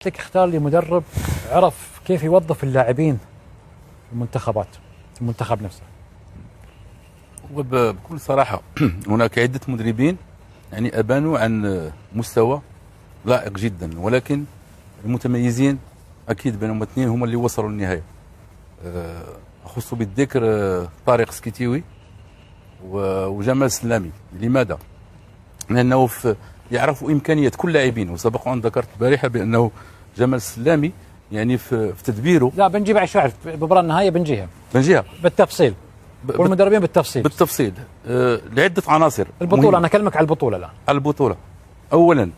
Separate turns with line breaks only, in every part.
لك اختار لي مدرب عرف كيف يوظف اللاعبين في المنتخبات، في المنتخب نفسه.
وبكل صراحة هناك عدة مدربين يعني أبانوا عن مستوى لائق جدا، ولكن المتميزين أكيد بينهم اثنين هم اللي وصلوا للنهاية. أخص بالذكر طارق سكيتيوي وجمال سلامي. لماذا؟ لأنه يعرفوا إمكانيات كل لاعبين، وسبق أن ذكرت البارحة بأنه جمال سلامي يعني في تدبيره.
لا بنجيب على شعر في مباراة النهائية بنجيها بالتفصيل، والمدربين بالتفصيل
لعدة عناصر.
البطولة أنا أكلمك على البطولة الآن.
على البطولة أولا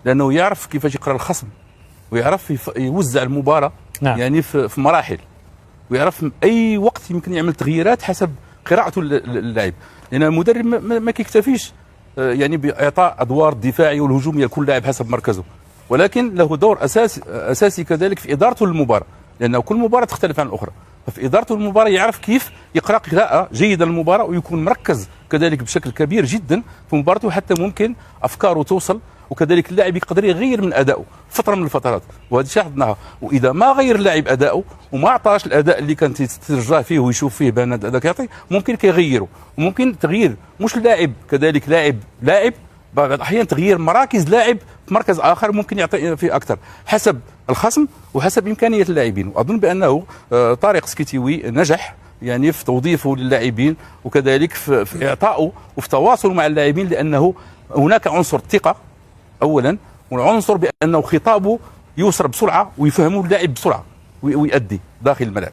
لأنه يعرف كيفاش يقرأ الخصم، ويعرف يوزع المباراة. نعم. يعني في مراحل، ويعرف أي وقت يمكن يعمل تغييرات حسب قراءته للاعب، لأن المدرب ما كيكتفيش يعني بإعطاء أدوار الدفاعية والهجومية لكل لاعب حسب مركزه، ولكن له دور أساسي كذلك في إدارته للمباراة، لأنه كل مباراة تختلف عن الأخرى. ففي إدارته للمباراة يعرف كيف يقرأ قراءة جيدة للمباراة، ويكون مركز كذلك بشكل كبير جدا في مباراته، حتى ممكن أفكاره توصل، وكذلك اللاعب يقدر يغير من أدائه فترة من الفترات، وهذه شاهدناها. وإذا ما غير اللاعب أدائه وما أعطاش الأداء اللي كان ترجع فيه ويشوف فيه بأن هذا كيعطي، ممكن كيغيره. وممكن تغيير مش اللاعب، كذلك لاعب بعض الأحيان تغيير مراكز لاعب في مركز آخر ممكن يعطي فيه أكثر حسب الخصم وحسب إمكانية اللاعبين. وأظن بأنه طارق سكيتيوي نجح يعني في توظيفه للاعبين، وكذلك في إعطائه وفي تواصله مع اللاعبين، لأنه هناك عنصر ثقة أولا، والعنصر بأنه خطابه يوصل بسرعة ويفهمه اللاعب بسرعة ويؤدي داخل الملعب.